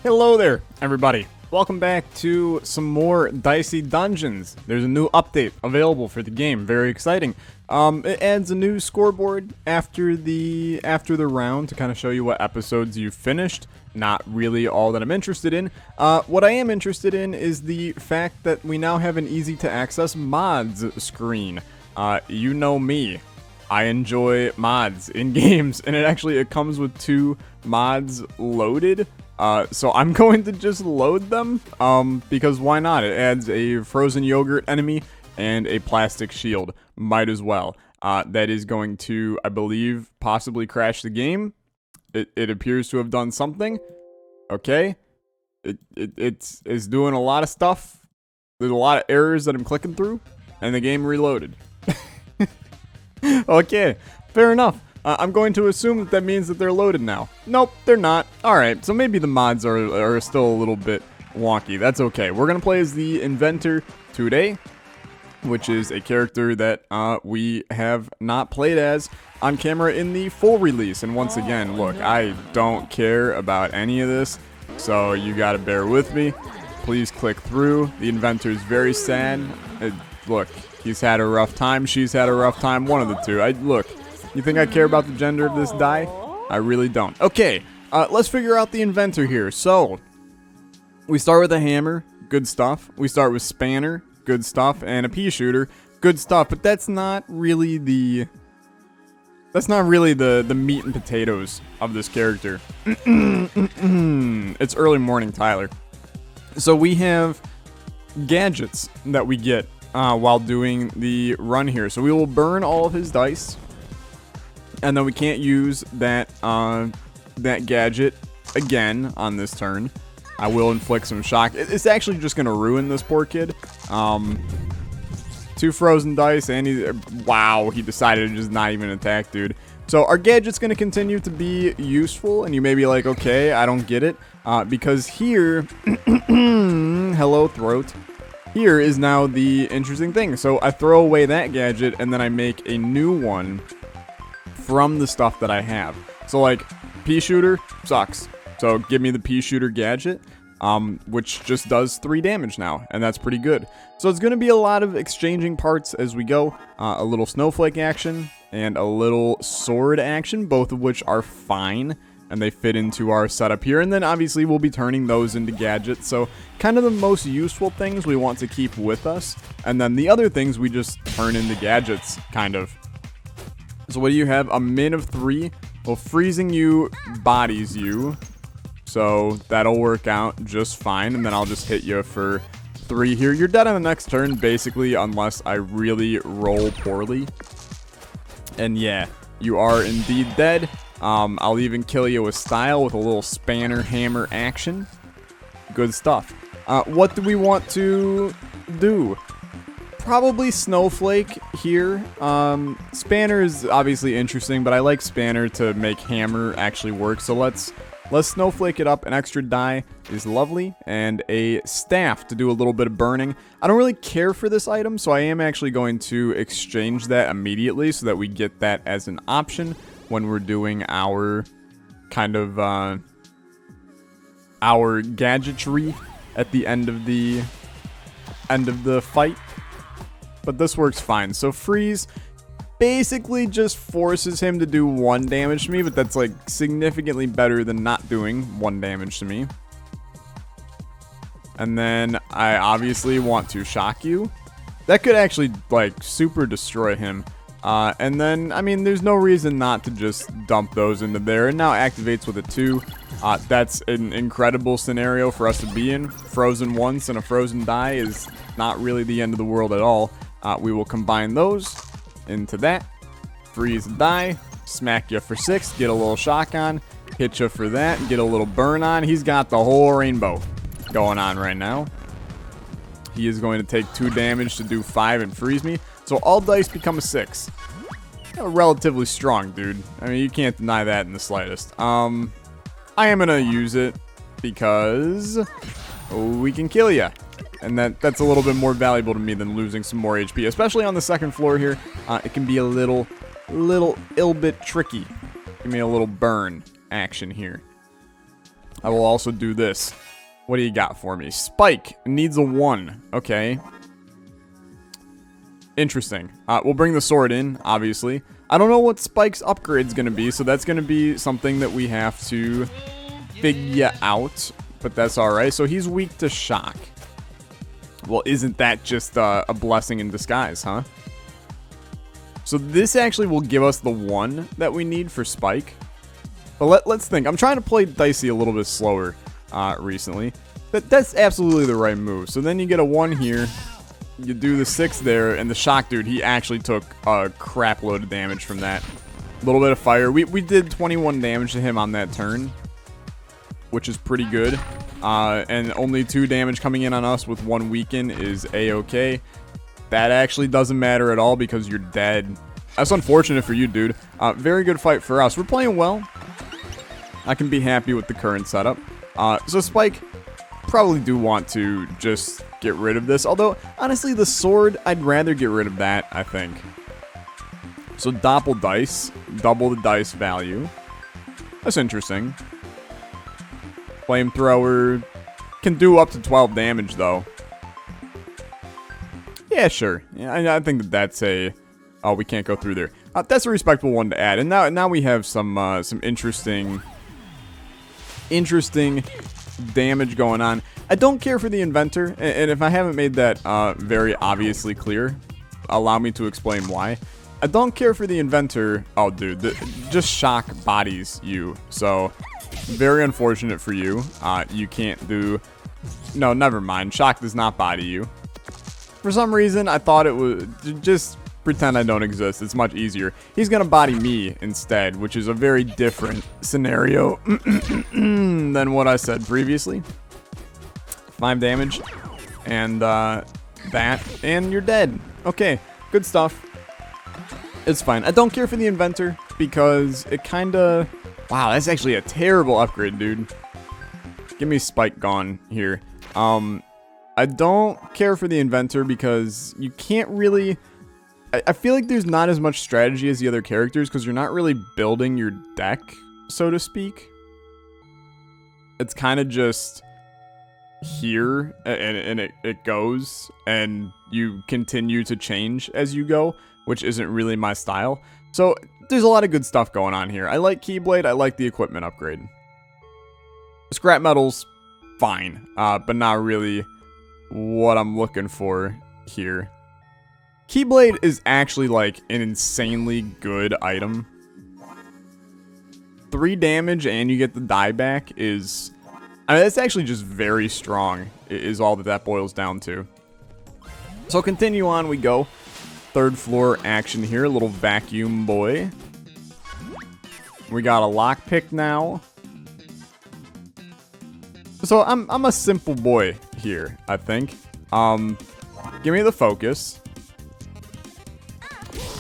Hello there, everybody. Welcome back to some more Dicey Dungeons. There's a new update available for the game. Very exciting. It adds a new scoreboard after the round to kind of show you what episodes you've finished. Not really all that I'm interested in. What I am interested in is the fact that we now have an easy to access mods screen. You know me. I enjoy mods in games, and it comes with 2 mods loaded. So I'm going to just load them, because why not? It adds a frozen yogurt enemy and a plastic shield. Might as well. That is going to, I believe, possibly crash the game. It appears to have done something. Okay. It's doing a lot of stuff. There's a lot of errors that I'm clicking through, and the game reloaded. Okay, fair enough. I'm going to assume that means that they're loaded now. Nope, they're not. Alright, so maybe the mods are still a little bit wonky. That's okay. We're going to play as the Inventor today, which is a character that we have not played as on camera in the full release. And once again, look, I don't care about any of this, so you got to bear with me. Please click through. The Inventor's very sad. Look, he's had a rough time. She's had a rough time. One of the two. Look. You think I care about the gender of this die? I really don't. Okay, let's figure out the Inventor here. So, we start with a hammer, good stuff. We start with spanner, good stuff, and a pea shooter, good stuff. But that's not really the meat and potatoes of this character. It's early morning, Tyler. So we have gadgets that we get while doing the run here. So we will burn all of his dice. And then we can't use that gadget again on this turn. I will inflict some shock. It's actually just going to ruin this poor kid. 2 frozen dice, and wow, he decided to just not even attack, dude. So our gadget's going to continue to be useful, and you may be like, okay, I don't get it. Because here, hello throat, here is now the interesting thing. So I throw away that gadget, and then I make a new one from the stuff that I have. So like, pea shooter sucks. So give me the pea shooter gadget, which just does 3 damage now, and that's pretty good. So it's going to be a lot of exchanging parts as we go. A little snowflake action and a little sword action, both of which are fine, and they fit into our setup here. And then obviously we'll be turning those into gadgets. So kind of the most useful things we want to keep with us, and then the other things we just turn into gadgets, kind of. So what do you have? A min of 3. Well, freezing you bodies you. So that'll work out just fine. And then I'll just hit you for 3 here. You're dead on the next turn, basically, unless I really roll poorly. And yeah, you are indeed dead. I'll even kill you with style with a little spanner hammer action. Good stuff. What do we want to do? Probably snowflake here. Spanner is obviously interesting, but I like spanner to make hammer actually work. So let's snowflake it up. An extra die is lovely, and a staff to do a little bit of burning. I don't really care for this item, so I am actually going to exchange that immediately so that we get that as an option when we're doing our kind of our gadgetry at the end of the fight. But this works fine. So freeze basically just forces him to do 1 damage to me, but that's like significantly better than not doing 1 damage to me. And then I obviously want to shock you. That could actually like super destroy him. And then, I mean, there's no reason not to just dump those into there. And now activates with a 2. That's an incredible scenario for us to be in. Frozen once and a frozen die is not really the end of the world at all. We will combine those into that. Freeze a die. Smack you for 6. Get a little shock on. Hit you for that. Get a little burn on. He's got the whole rainbow going on right now. He is going to take 2 damage to do 5 and freeze me. So all dice become a 6. Relatively strong, dude. I mean, you can't deny that in the slightest. I am going to use it because we can kill you. And that's a little bit more valuable to me than losing some more HP. Especially on the second floor here. It can be a little bit tricky. Give me a little burn action here. I will also do this. What do you got for me? Spike needs a 1. Okay. Interesting. We'll bring the sword in, obviously. I don't know what Spike's upgrade's going to be, so that's going to be something that we have to figure out. But that's alright. So he's weak to shock. Well, isn't that just a blessing in disguise, huh? So this actually will give us the 1 that we need for Spike. But let's think. I'm trying to play Dicey a little bit slower recently. That's absolutely the right move. So then you get a 1 here. You do the 6 there, and the shock dude, he actually took a crap load of damage from that. A little bit of fire. We did 21 damage to him on that turn, which is pretty good. And only 2 damage coming in on us with 1 weaken is a-okay. That actually doesn't matter at all because you're dead. That's unfortunate for you, dude. Very good fight for us. We're playing well. I can be happy with the current setup. So Spike, probably do want to just get rid of this. Although, honestly, the sword, I'd rather get rid of that, I think. So doppel dice, double the dice value. That's interesting. Flamethrower can do up to 12 damage, though. Yeah, sure. Yeah, I think that's a... Oh, we can't go through there. That's a respectable one to add. And now we have some interesting damage going on. I don't care for the inventor, and if I haven't made that very obviously clear, allow me to explain why. I don't care for the inventor. Oh, dude, just shock bodies you. So, very unfortunate for you. You can't do... No, never mind. Shock does not body you. For some reason, I thought it was... Just pretend I don't exist. It's much easier. He's going to body me instead, which is a very different scenario than what I said previously. 5 damage. And that. And you're dead. Okay, good stuff. It's fine. I don't care for the inventor because it kind of... Wow, that's actually a terrible upgrade, dude. Give me Spike gone here. I don't care for the inventor because you can't really... I feel like there's not as much strategy as the other characters because you're not really building your deck, so to speak. It's kind of just here and it goes and you continue to change as you go, which isn't really my style. So there's a lot of good stuff going on here. I like Keyblade. I like the equipment upgrade. Scrap metal's fine, but not really what I'm looking for here. Keyblade is actually like an insanely good item. 3 damage and you get the die back is... I mean, that's actually just very strong, is all that boils down to. So continue on we go. 3rd floor action here, a little vacuum boy. We got a lockpick now. So I'm a simple boy here, I think. Give me the focus.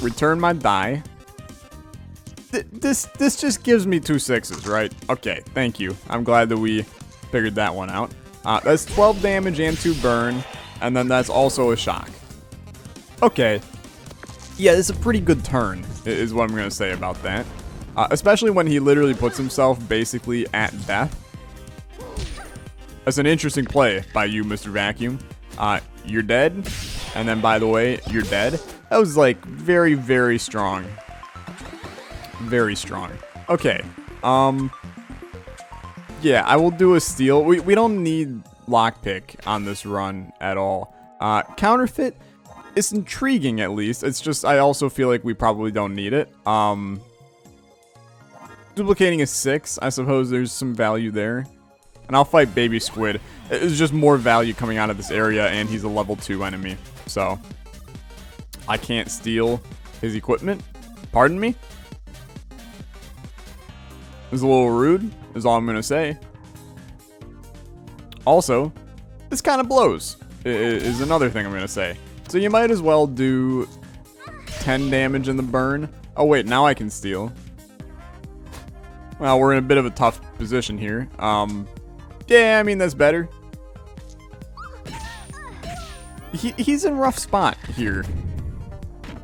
Return my die. This just gives me 2 6s, right? Okay, thank you. I'm glad that we figured that one out. That's 12 damage and 2 burn, and then that's also a shock. Okay. Yeah, it's a pretty good turn, is what I'm going to say about that. Especially when he literally puts himself basically at death. That's an interesting play by you, Mr. Vacuum. You're dead, and then, by the way, you're dead. That was, like, very, very strong. Very strong. Okay. Yeah, I will do a steal. We don't need lockpick on this run at all. Counterfeit is intriguing, at least. It's just, I also feel like we probably don't need it. Duplicating a 6, I suppose there's some value there. And I'll fight Baby Squid. It's just more value coming out of this area, and he's a level 2 enemy. So, I can't steal his equipment. Pardon me? It's a little rude, is all I'm going to say. Also, this kind of blows, is another thing I'm going to say. So you might as well do 10 damage in the burn. Oh wait, now I can steal. Well, we're in a bit of a tough position here. Yeah, I mean, that's better. He's in a rough spot here.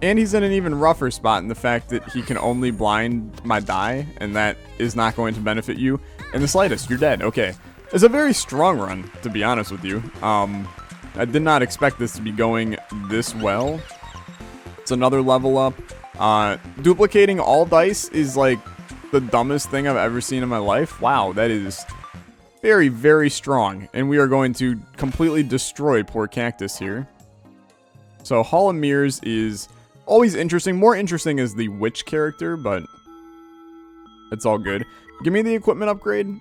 And he's in an even rougher spot in the fact that he can only blind my die, and that is not going to benefit you. In the slightest, you're dead. Okay. It's a very strong run, to be honest with you. I did not expect this to be going this well. It's another level up. Duplicating all dice is like the dumbest thing I've ever seen in my life. Wow, that is very, very strong. And we are going to completely destroy poor Cactus here. So Hall of Mirrors is always interesting. More interesting is the witch character, but it's all good. Give me the equipment upgrade.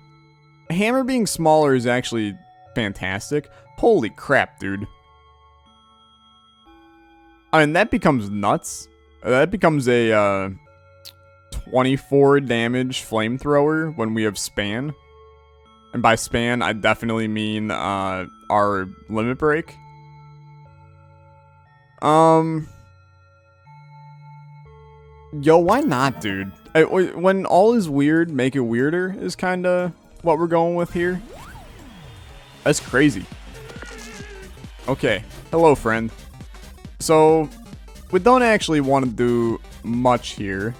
Hammer being smaller is actually fantastic. Holy crap, dude. I mean, that becomes nuts. That becomes a 24 damage flamethrower when we have span. And by span, I definitely mean our limit break. Yo, why not, dude? When all is weird, make it weirder is kind of what we're going with here. That's crazy. Okay, hello, friend. So, we don't actually want to do much here.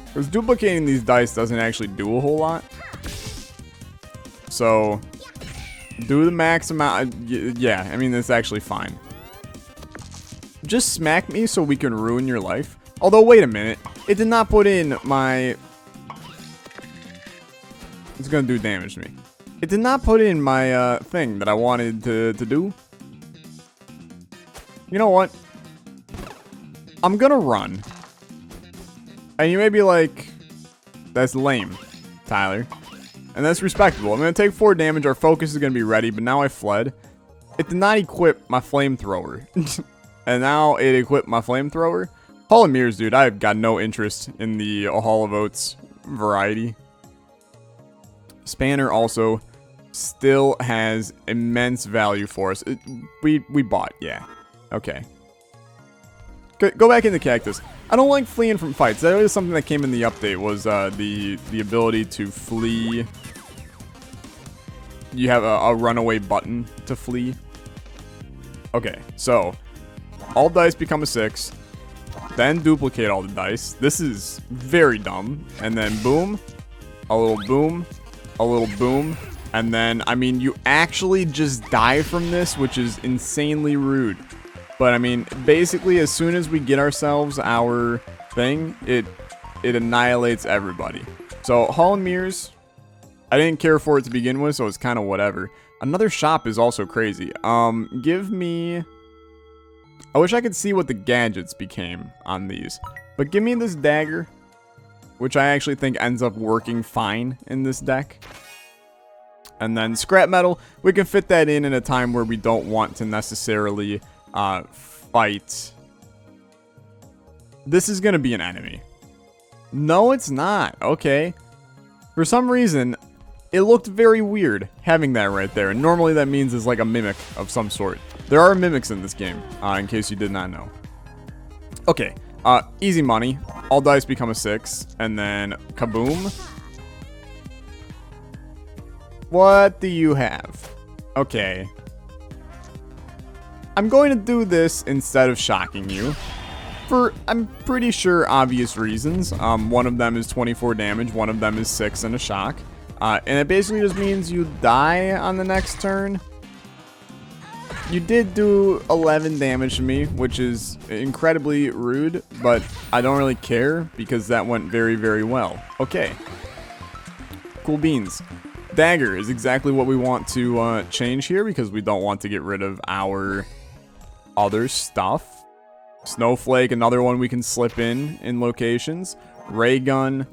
Because duplicating these dice doesn't actually do a whole lot. So, do the max amount. Yeah, I mean, that's actually fine. Just smack me so we can ruin your life. Although, wait a minute. It did not put in my... It's going to do damage to me. It did not put in my thing that I wanted to do. You know what? I'm going to run. And you may be like, that's lame, Tyler. And that's respectable. I'm going to take 4 damage. Our focus is going to be ready, but now I fled. It did not equip my flamethrower. And now it equipped my flamethrower. Hall of Mirrors, dude. I've got no interest in the Hall of Oats variety. Spanner also still has immense value for us. We bought, yeah. Okay. Go back into Cactus. I don't like fleeing from fights. That is something that came in the update, was the ability to flee. You have a runaway button to flee. Okay, so all dice become a 6. Then duplicate all the dice. This is very dumb. And then boom, a little boom, a little boom. And then, I mean, you actually just die from this, which is insanely rude. But, I mean, basically, as soon as we get ourselves our thing, it annihilates everybody. So, Hall of Mirrors, I didn't care for it to begin with, so it's kind of whatever. Another shop is also crazy. Give me... I wish I could see what the gadgets became on these. But give me this dagger, which I actually think ends up working fine in this deck. And then scrap metal, we can fit that in a time where we don't want to necessarily fight. This is going to be an enemy. No, it's not. Okay. For some reason, it looked very weird having that right there. And normally that means it's like a mimic of some sort. There are mimics in this game, in case you did not know. Okay. Easy money. All dice become a 6. And then kaboom. What do you have? Okay. I'm going to do this instead of shocking you. For, I'm pretty sure, obvious reasons. One of them is 24 damage. One of them is 6 and a shock. And it basically just means you die on the next turn. You did do 11 damage to me, which is incredibly rude, but I don't really care because that went very, very well. Okay. Cool beans. Dagger is exactly what we want to change here because we don't want to get rid of our other stuff. Snowflake, another one we can slip in locations. Ray gun,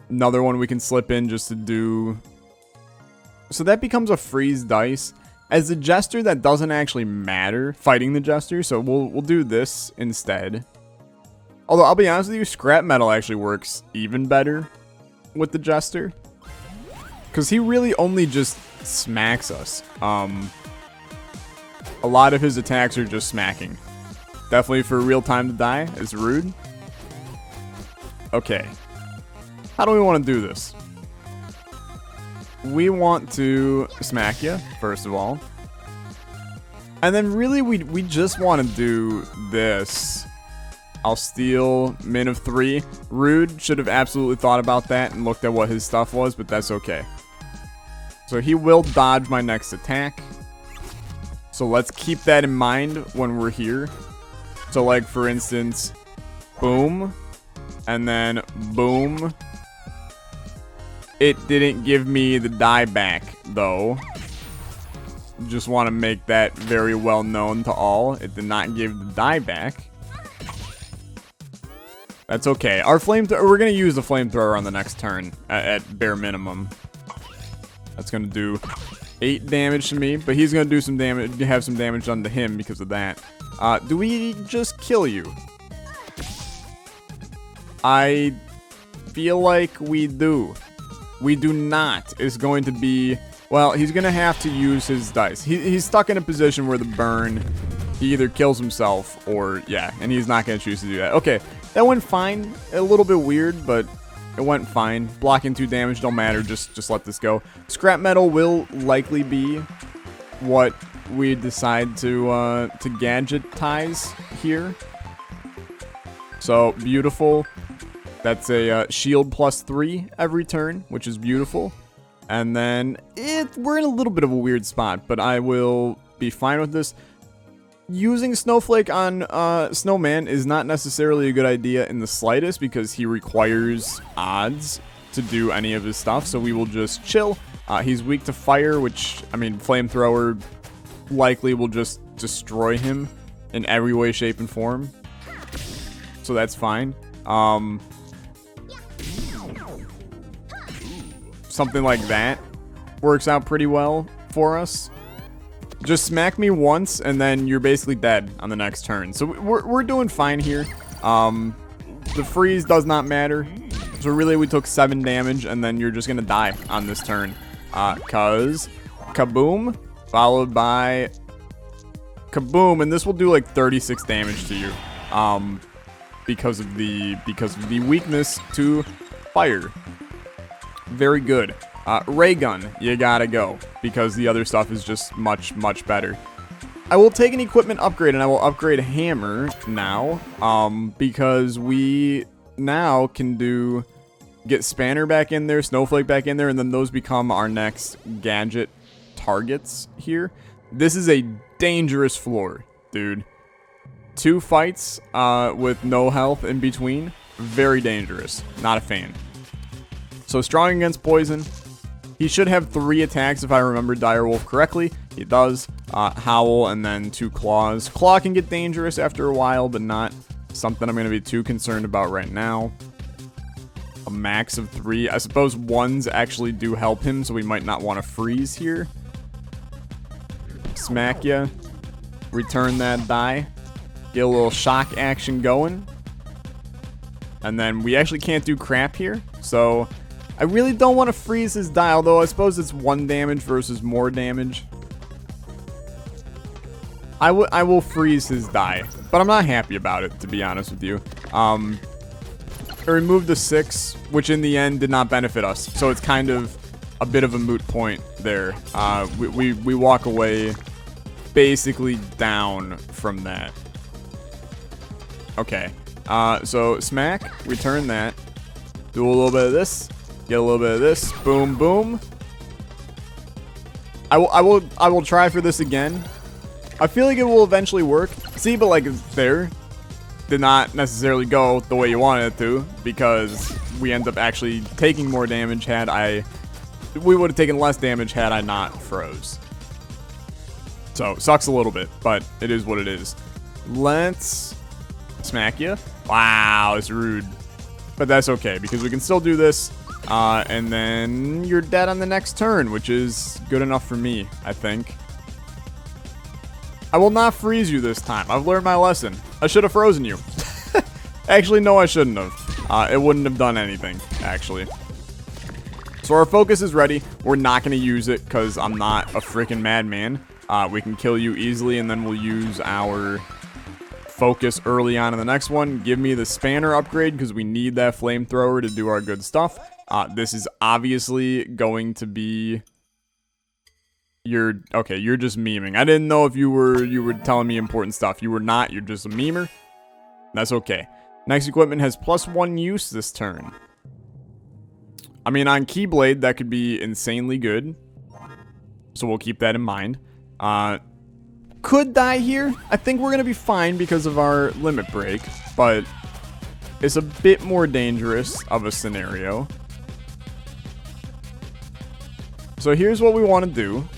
another one we can slip in just to do... So that becomes a freeze dice. As the Jester, that doesn't actually matter, fighting the Jester, so we'll do this instead. Although, I'll be honest with you, scrap metal actually works even better with the Jester. Because he really only just smacks us. A lot of his attacks are just smacking. Definitely for real time to die, it's rude. Okay. How do we want to do this? We want to smack you, first of all. And then really, we just want to do this. I'll steal min of 3. Rude should have absolutely thought about that and looked at what his stuff was, but that's okay. So he will dodge my next attack. So let's keep that in mind when we're here. So like for instance, boom, and then boom. It didn't give me the die back though. Just want to make that very well known to all. It did not give the die back. That's okay. Our flamethrower, we're going to use the flamethrower on the next turn at bare minimum. That's going to do 8 damage to me, but he's going to do some damage, have some damage done to him because of that. Do we just kill you? I feel like we do. We do not. It's going to be, well, he's going to have to use his dice. He's stuck in a position where the burn, he either kills himself or, yeah, and he's not going to choose to do that. Okay, that went fine. A little bit weird, but it went fine. Blocking 2 damage, don't matter. Just let this go. Scrap metal will likely be what we decide to gadgetize here. So, beautiful. That's a shield plus 3 every turn, which is beautiful. And then we're in a little bit of a weird spot, but I will be fine with this. Using Snowflake on Snowman is not necessarily a good idea in the slightest because he requires odds to do any of his stuff, so we will just chill. He's weak to fire, which, I mean, Flamethrower likely will just destroy him in every way, shape, and form. So that's fine. Something like that works out pretty well for us. Just smack me once, and then you're basically dead on the next turn. So we're doing fine here. The freeze does not matter. So really, we took 7 damage, and then you're just going to die on this turn. Cause kaboom, followed by kaboom, and this will do like 36 damage to you. Because of the weakness to fire. Very good. Ray gun, you gotta go, because the other stuff is just much, much better. I will take an equipment upgrade, and I will upgrade hammer now, because we now can get Spanner back in there, Snowflake back in there, and then those become our next gadget targets here. This is a dangerous floor, dude. 2 fights with no health in between. Very dangerous. Not a fan. So strong against poison. He should have 3 attacks if I remember Direwolf correctly. He does. Howl and then 2 claws. Claw can get dangerous after a while, but not something I'm going to be too concerned about right now. A max of 3. I suppose 1s actually do help him, so we might not want to freeze here. Smack ya. Return that die. Get a little shock action going. And then we actually can't do crap here, so I really don't want to freeze his die, although I suppose it's 1 damage versus more damage. I will freeze his die, but I'm not happy about it, to be honest with you. I removed the 6, which in the end did not benefit us, so it's kind of a bit of a moot point there. We walk away basically down from that. Okay, so smack, return that, do a little bit of this, get a little bit of this, boom, boom. I will try for this again. I feel like it will eventually work. See, but like there, did not necessarily go the way you wanted it to, because we end up actually taking more damage we would have taken less damage had I not froze. So, sucks a little bit, but it is what it is. Let's smack you. Wow, it's rude. But that's okay, because we can still do this. And then you're dead on the next turn, which is good enough for me, I think. I will not freeze you this time. I've learned my lesson. I should have frozen you. Actually, no, I shouldn't have. It wouldn't have done anything, actually. So our focus is ready. We're not going to use it because I'm not a freaking madman. We can kill you easily, and then we'll use our focus early on in the next one. Give me the Spanner upgrade because we need that flamethrower to do our good stuff. This is obviously going to be... You're just memeing. I didn't know if you were telling me important stuff. You were not. You're just a memer. That's okay. Next equipment has +1 use this turn. I mean, on Keyblade, that could be insanely good. So we'll keep that in mind. Could die here. I think we're going to be fine because of our limit break. But it's a bit more dangerous of a scenario. So here's what we want to do.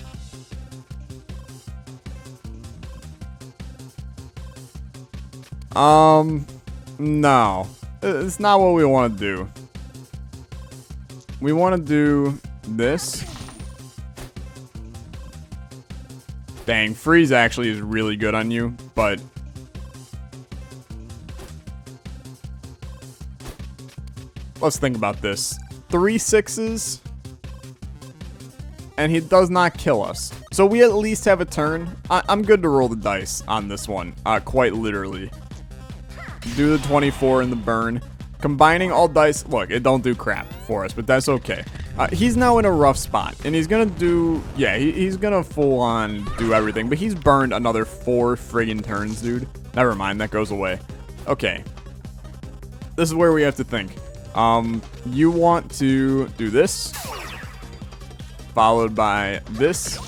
No. It's not what we want to do. We want to do this. Dang, freeze actually is really good on you, but let's think about this. 3 6s, and he does not kill us. So we at least have a turn. I'm good to roll the dice on this one, quite literally. Do the 24 in the burn. Combining all dice, look, it don't do crap for us, but that's okay. He's now in a rough spot, and he's gonna do, yeah, he's gonna full on do everything, but he's burned another 4 friggin' turns, dude. Never mind, that goes away. Okay. This is where we have to think. You want to do this, followed by this,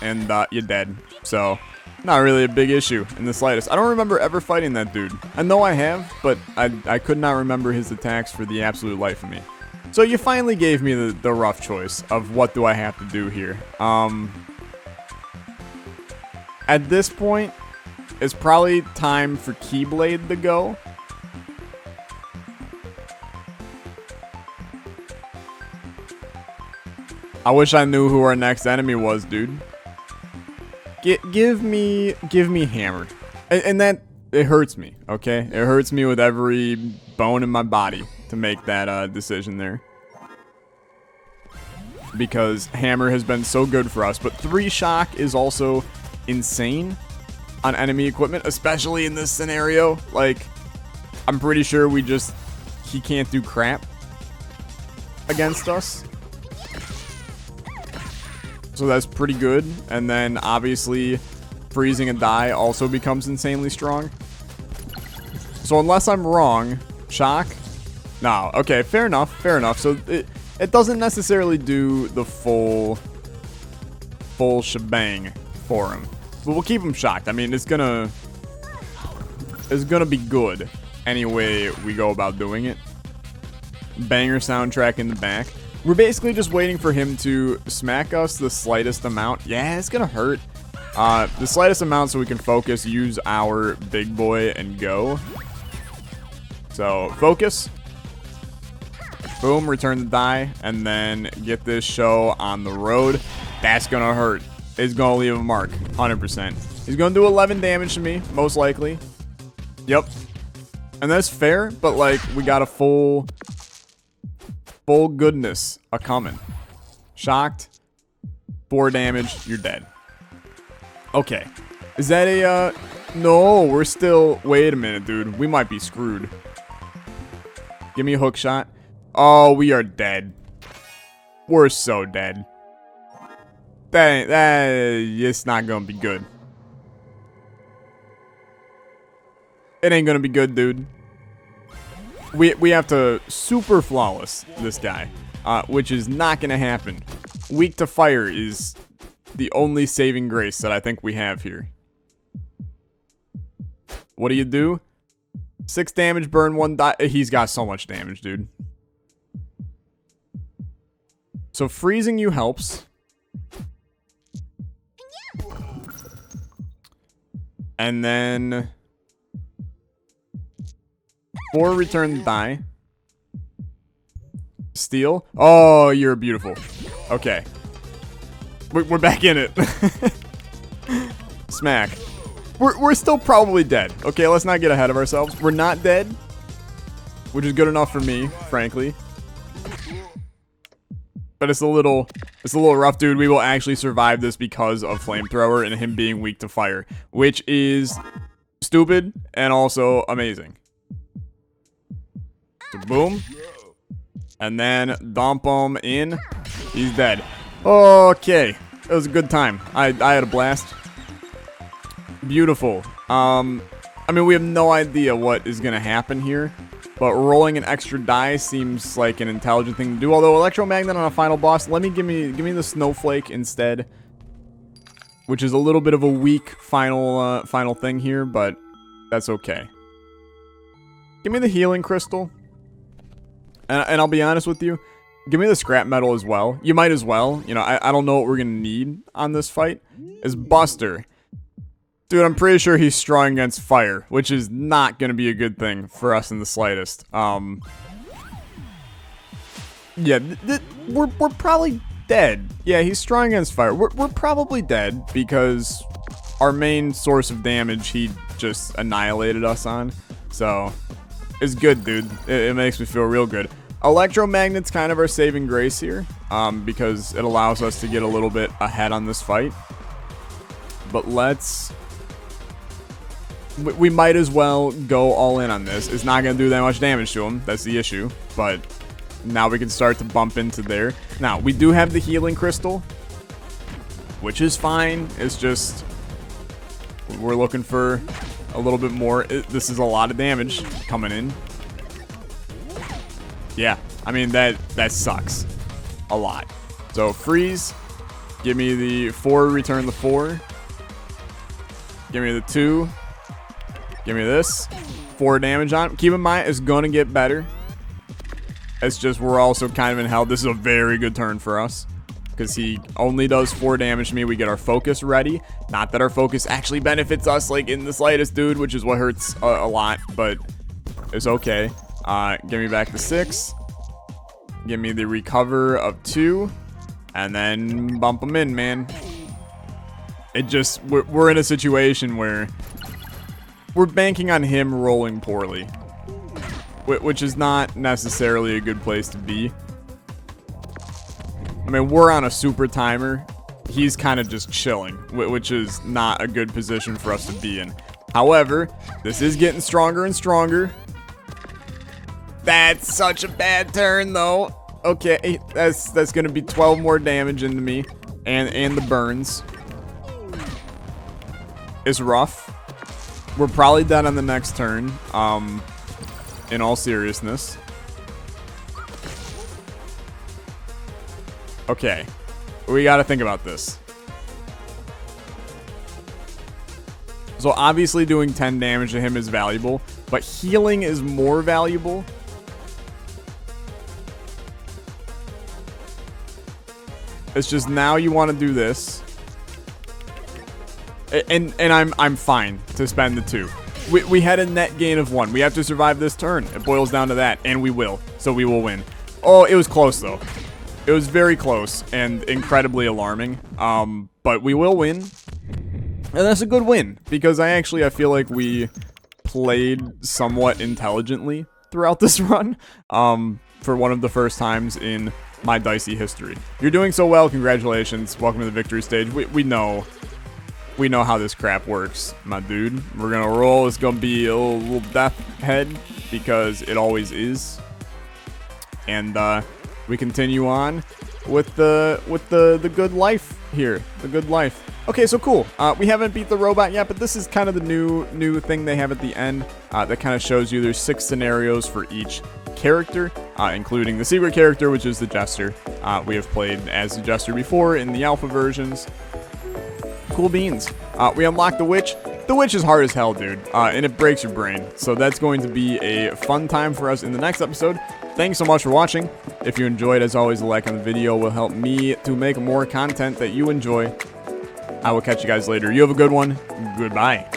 and you're dead. So, not really a big issue in the slightest. I don't remember ever fighting that dude. I know I have, but I could not remember his attacks for the absolute life of me. So you finally gave me the rough choice of what do I have to do here. At this point, it's probably time for Keyblade to go. I wish I knew who our next enemy was, dude. Give me Hammer. And that, it hurts me, okay? It hurts me with every bone in my body to make that decision there. Because Hammer has been so good for us. But 3 shock is also insane on enemy equipment, especially in this scenario. Like, I'm pretty sure he can't do crap against us. So that's pretty good. And then, obviously, freezing a die also becomes insanely strong. So unless I'm wrong, shock? No. Okay, fair enough, fair enough. So it doesn't necessarily do the full shebang for him. But we'll keep him shocked. I mean, it's gonna be good any way we go about doing it. Banger soundtrack in the back. We're basically just waiting for him to smack us the slightest amount. Yeah, it's gonna hurt. The slightest amount so we can focus, use our big boy, and go. So, focus. Boom, return the die, and then get this show on the road. That's gonna hurt. It's gonna leave a mark, 100%. He's gonna do 11 damage to me, most likely. Yep. And that's fair, but like, we got a full goodness a-coming. Shocked. 4 damage, you're dead. Okay. Is that a, no, we're still, wait a minute, dude. We might be screwed. Give me a hook shot. Oh, we are dead. We're so dead. It's not gonna be good. It ain't gonna be good, dude. We have to super flawless this guy, which is not gonna happen. Weak to fire is the only saving grace that I think we have here. What do? 6 damage, burn 1 die. He's got so much damage, dude. So freezing you helps. And then 4 return the die. Steal. Oh, you're beautiful. Okay. We're back in it. Smack. We're still probably dead. Okay, let's not get ahead of ourselves. We're not dead, which is good enough for me, frankly. But it's a little rough, dude. We will actually survive this because of Flamethrower and him being weak to fire, which is stupid and also amazing. So boom. And then dump him in. He's dead. Okay. It was a good time. I had a blast. Beautiful. I mean, we have no idea what is going to happen here, but rolling an extra die seems like an intelligent thing to do. Although Electromagnet on a final boss, give me the Snowflake instead, which is a little bit of a weak final thing here, but that's okay. Give me the Healing Crystal, and I'll be honest with you, give me the Scrap Metal as well. You might as well. You know, I don't know what we're going to need on this fight. Is Buster. Dude, I'm pretty sure he's strong against fire, which is not going to be a good thing for us in the slightest. Yeah, we're probably dead. Yeah, he's strong against fire. We're probably dead because our main source of damage he just annihilated us on. So, it's good, dude. It makes me feel real good. Electromagnet's kind of our saving grace here, because it allows us to get a little bit ahead on this fight. But we might as well go all in on this. It's not going to do that much damage to him. That's the issue. But now we can start to bump into there. Now, we do have the Healing Crystal, which is fine. It's just we're looking for a little bit more. This is a lot of damage coming in. Yeah, I mean, that sucks a lot. So, freeze. Give me the 4, return the 4. Give me the 2. Give me this. 4 damage on him. Keep in mind, it's going to get better. It's just we're also kind of in hell. This is a very good turn for us, because he only does 4 damage to me. We get our focus ready. Not that our focus actually benefits us, like, in the slightest, dude, which is what hurts a lot, but it's okay. Give me back the 6. Give me the recover of 2. And then bump him in, man. It just, we're in a situation where we're banking on him rolling poorly, which is not necessarily a good place to be. I mean, we're on a super timer. He's kind of just chilling, which is not a good position for us to be in. However, this is getting stronger and stronger. That's such a bad turn, though. Okay, that's gonna be 12 more damage into me, and the burns. It's rough. We're probably dead on the next turn. In all seriousness. Okay, we gotta think about this. So obviously doing 10 damage to him is valuable, but healing is more valuable. It's just now you want to do this. And I'm fine to spend the 2. We had a net gain of 1. We have to survive this turn. It boils down to that, and we will. So we will win. Oh, it was close, though. It was very close and incredibly alarming. But we will win. And that's a good win, because I feel like we played somewhat intelligently throughout this run. For one of the first times in my Dicey history. You're doing so well. Congratulations. Welcome to the victory stage. We know how this crap works, my dude. We're gonna roll. It's gonna be a little death head, because it always is. And we continue on with the good life here. The good life. Okay, so cool. We haven't beat the robot yet, but this is kind of the new thing they have at the end that kind of shows you there's 6 scenarios for each character, including the secret character, which is the Jester. We have played as the Jester before in the alpha versions. Cool beans. We unlocked the Witch. The Witch is hard as hell, dude, and it breaks your brain. So that's going to be a fun time for us in the next episode. Thanks so much for watching. If you enjoyed, as always, a like on the video will help me to make more content that you enjoy. I will catch you guys later. You have a good one. Goodbye.